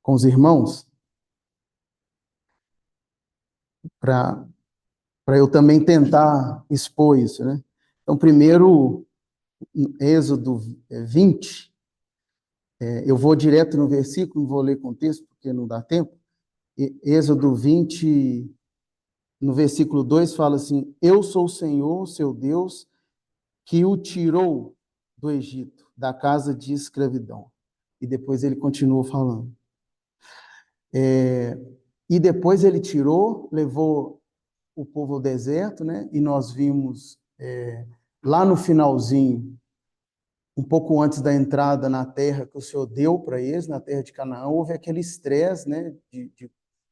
com os irmãos, para eu também tentar expor isso, né? Então, primeiro, Êxodo 20, eu vou direto no versículo, não vou ler contexto, porque não dá tempo. Êxodo 20, no versículo 2, fala assim: Eu sou o Senhor, seu Deus, que o tirou do Egito, da casa de escravidão. E depois ele continua falando. E depois ele tirou, levou o povo ao deserto, né? E nós vimos lá no finalzinho, um pouco antes da entrada na terra que o Senhor deu para eles, na terra de Canaã, houve aquele estresse, né?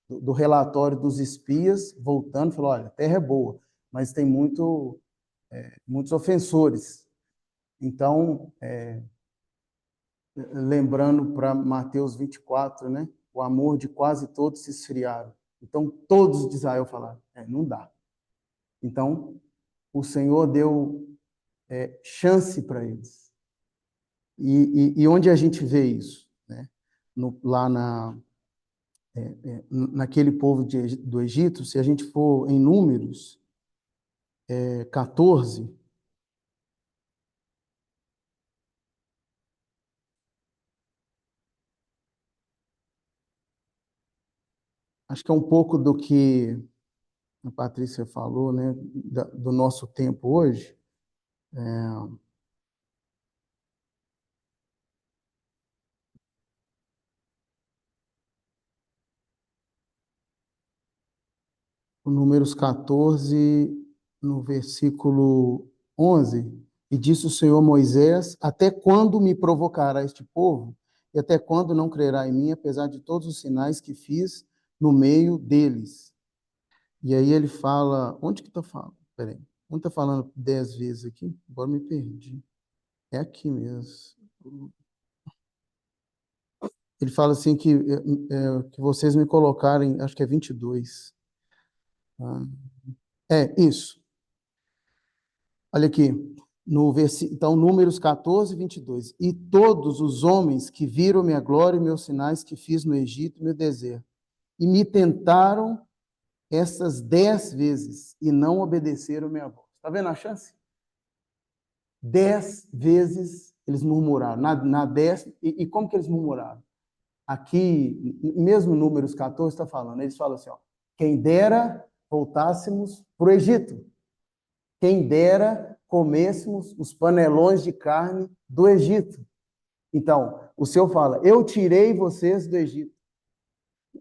Do relatório dos espias voltando, falou: olha, a terra é boa, mas tem muitos ofensores. Então, lembrando para Mateus 24, né? O amor de quase todos se esfriaram. Então, todos de Israel falaram: não dá. Então, o Senhor deu chance para eles. E onde a gente vê isso? Né? Lá naquele povo do Egito, se a gente for em Números 14, acho que é um pouco do que a Patrícia falou, né, do nosso tempo hoje. O Números 14, no versículo 11, e disse o Senhor a Moisés: até quando me provocará este povo? E até quando não crerá em mim, apesar de todos os sinais que fiz no meio deles? E aí ele fala, onde que está falando? Peraí, onde está falando 10 vezes aqui? Agora me perdi. É aqui mesmo. Ele fala assim que vocês me colocarem, acho que é 22. Isso. Olha aqui, então, Números 14, 22. E todos os homens que viram minha glória e meus sinais que fiz no Egito e no deserto, e me tentaram essas 10 vezes, e não obedeceram minha voz. Está vendo a chance? 10 vezes eles murmuraram. Na 10, e como que eles murmuraram? Aqui, mesmo Números 14 está falando, eles falam assim, ó, quem dera voltássemos para o Egito. Quem dera comêssemos os panelões de carne do Egito. Então, o Senhor fala, eu tirei vocês do Egito.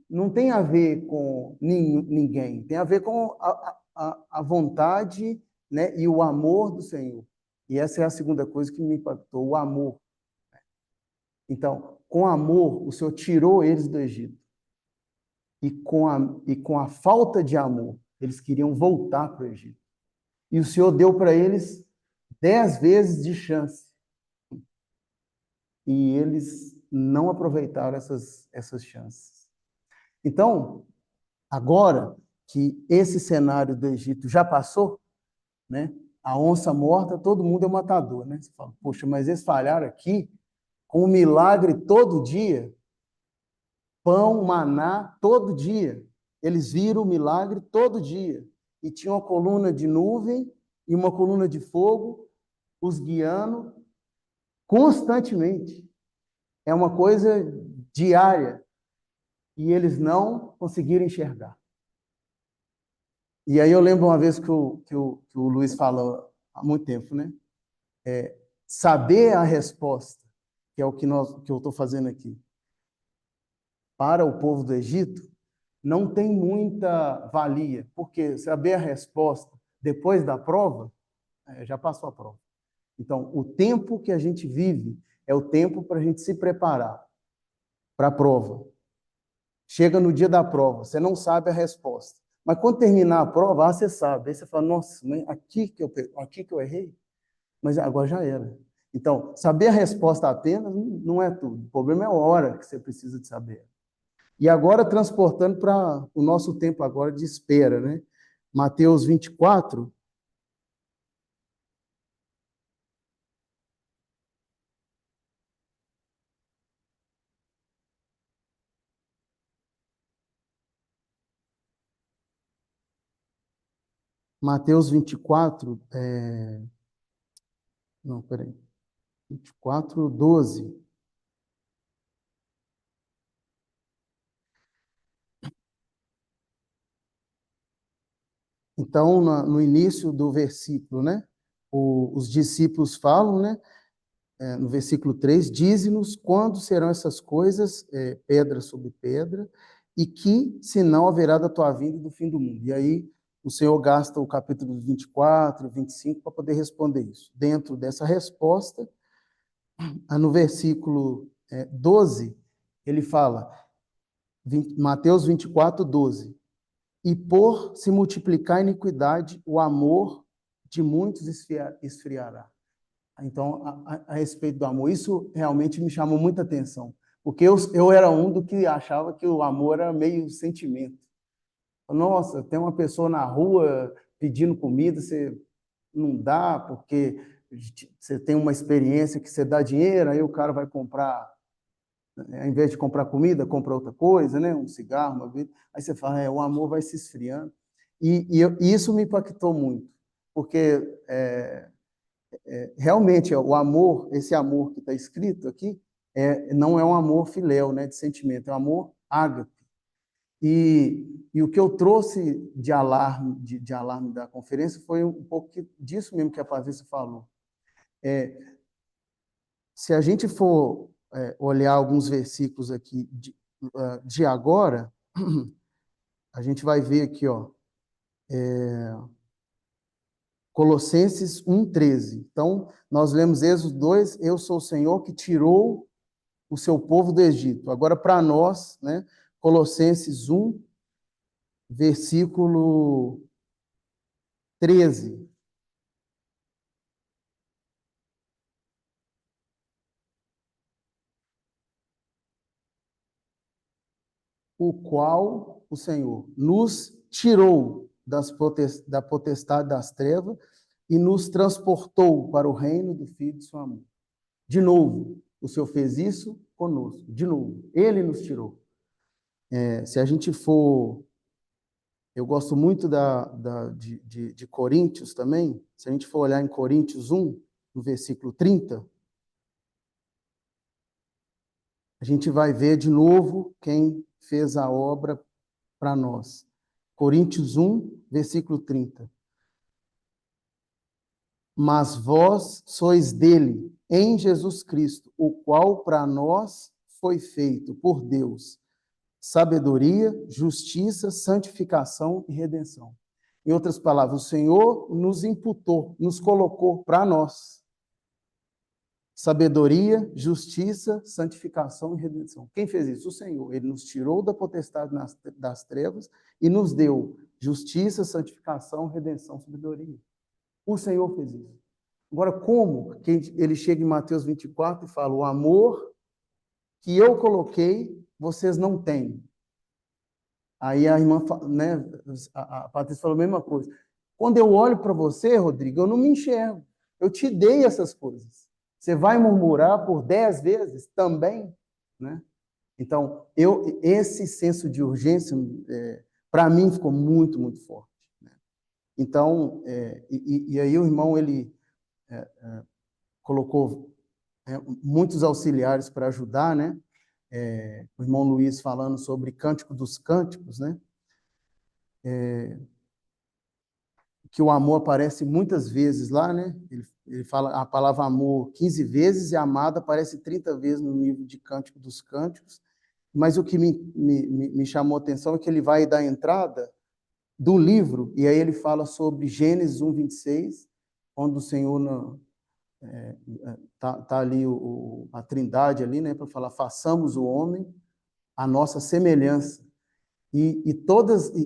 Não tem a ver com ninguém, tem a ver com a vontade, né, e o amor do Senhor. E essa é a segunda coisa que me impactou, o amor. Então, com amor, o Senhor tirou eles do Egito. E com a falta de amor, eles queriam voltar para o Egito. E o Senhor deu para eles 10 vezes de chance. E eles não aproveitaram essas chances. Então, agora que esse cenário do Egito já passou, né? A onça morta, todo mundo é matador, né? Você fala, poxa, mas eles falharam aqui com um milagre todo dia, pão, maná, todo dia. Eles viram o milagre todo dia. E tinha uma coluna de nuvem e uma coluna de fogo os guiando constantemente. É uma coisa diária. E eles não conseguiram enxergar. E aí eu lembro uma vez que o Luiz falou há muito tempo, né? Saber a resposta, que é o que eu estou fazendo aqui, para o povo do Egito, não tem muita valia, porque saber a resposta depois da prova, já passou a prova. Então, o tempo que a gente vive é o tempo para a gente se preparar para a prova. Chega no dia da prova, você não sabe a resposta. Mas quando terminar a prova, você sabe. Aí você fala, nossa, aqui que eu errei, mas agora já era. Então, saber a resposta apenas não é tudo. O problema é a hora que você precisa de saber. E agora, transportando para o nosso tempo agora de espera, né? Mateus 24, Mateus 24, não, peraí, 24, 12. Então, no início do versículo, né, os discípulos falam, né, no versículo 3, dize-nos quando serão essas coisas, pedra sobre pedra, e que sinal haverá da tua vinda e do fim do mundo. E aí o Senhor gasta o capítulo 24, 25 para poder responder isso. Dentro dessa resposta, no versículo 12, ele fala, Mateus 24, 12, e por se multiplicar a iniquidade, o amor de muitos esfriará. Então, a respeito do amor, isso realmente me chamou muita atenção, porque eu era um do que achava que o amor era meio sentimento. Nossa, tem uma pessoa na rua pedindo comida, você não dá, porque você tem uma experiência que você dá dinheiro, aí o cara vai comprar, ao invés de comprar comida, compra outra coisa, né? Um cigarro, uma vida. Aí você fala, o amor vai se esfriando. E isso me impactou muito, porque realmente o amor, esse amor que está escrito aqui, não é um amor filéu, né, de sentimento, é um amor ágape. E o que eu trouxe de alarme, de alarme da conferência foi um pouco disso mesmo que a Patrícia falou. Se a gente for olhar alguns versículos aqui de agora, a gente vai ver aqui, ó, Colossenses 1,13. Então, nós lemos Êxodo 2, eu sou o Senhor que tirou o seu povo do Egito. Agora, para nós, né, Colossenses 1, versículo 13. O qual o Senhor nos tirou da potestade das trevas e nos transportou para o reino do Filho de seu amor. De novo, o Senhor fez isso conosco. De novo, Ele nos tirou. Se a gente for... Eu gosto muito de Coríntios também. Se a gente for olhar em Coríntios 1, no versículo 30, a gente vai ver de novo quem fez a obra para nós. Coríntios 1, versículo 30. Mas vós sois dele, em Jesus Cristo, o qual para nós foi feito por Deus sabedoria, justiça, santificação e redenção. Em outras palavras, o Senhor nos imputou, nos colocou para nós sabedoria, justiça, santificação e redenção. Quem fez isso? O Senhor. Ele nos tirou da potestade das trevas e nos deu justiça, santificação, redenção, sabedoria. O Senhor fez isso. Agora, como que ele chega em Mateus 24 e fala, o amor que eu coloquei, vocês não têm. Aí a irmã, né, a Patrícia falou a mesma coisa. Quando eu olho para você, Rodrigo, eu não me enxergo. Eu te dei essas coisas. Você vai murmurar por 10 vezes também, né? Então, esse senso de urgência, para mim, ficou muito, muito forte. Né? Então, e aí o irmão, ele colocou muitos auxiliares para ajudar, né? O irmão Luiz falando sobre Cântico dos Cânticos, né? Que o amor aparece muitas vezes lá, né? Ele fala a palavra amor 15 vezes e amada aparece 30 vezes no livro de Cântico dos Cânticos. Mas o que me chamou a atenção é que ele vai dar entrada do livro, e aí ele fala sobre Gênesis 1, 26, onde o Senhor tá ali a Trindade ali, né, para falar façamos o homem a nossa semelhança. E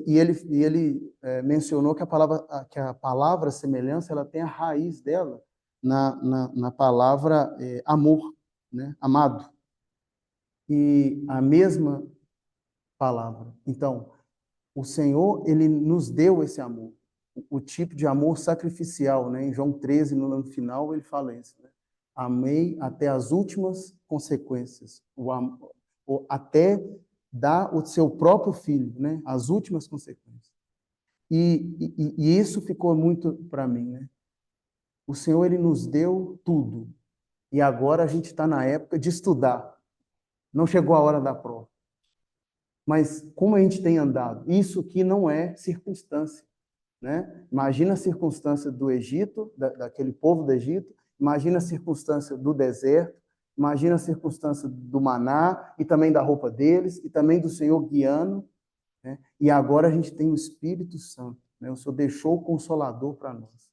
ele mencionou que a palavra semelhança ela tem a raiz dela na palavra amor, né, amado. E a mesma palavra. Então, o Senhor ele nos deu esse amor, o tipo de amor sacrificial, né? Em João 13, no final, ele fala isso, né? Amei até as últimas consequências, até dar o seu próprio filho, né? As últimas consequências. E isso ficou muito para mim, né? O Senhor, Ele nos deu tudo. E agora a gente está na época de estudar. Não chegou a hora da prova. Mas como a gente tem andado? Isso que não é circunstância, né? Imagina a circunstância do Egito, daquele povo do Egito, imagina a circunstância do deserto, imagina a circunstância do maná, e também da roupa deles, e também do Senhor guiando, né? E agora a gente tem o Espírito Santo, né? O Senhor deixou o Consolador para nós.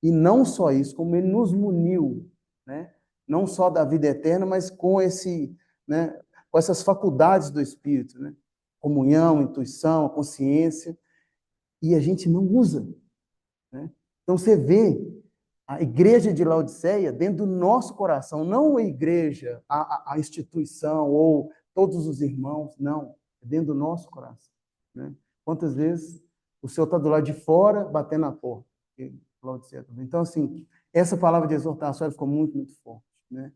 E não só isso, como Ele nos muniu, né? Não só da vida eterna, mas com né? Com essas faculdades do Espírito, né? Comunhão, intuição, consciência, e a gente não usa, né? Então você vê a igreja de Laodiceia dentro do nosso coração, não a igreja, a instituição ou todos os irmãos, não, é dentro do nosso coração, né? Quantas vezes o Senhor está do lado de fora, batendo na porta? Laodiceia também. Então, assim, essa palavra de exortação ficou muito, muito forte, né?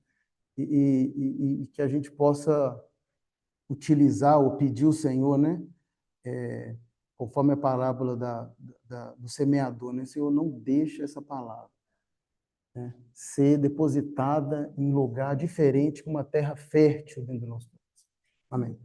E que a gente possa utilizar ou pedir ao Senhor, né? Conforme a parábola do semeador, né? Senhor, não deixa essa palavra, né, ser depositada em lugar diferente, com uma terra fértil dentro do nosso coração. Amém.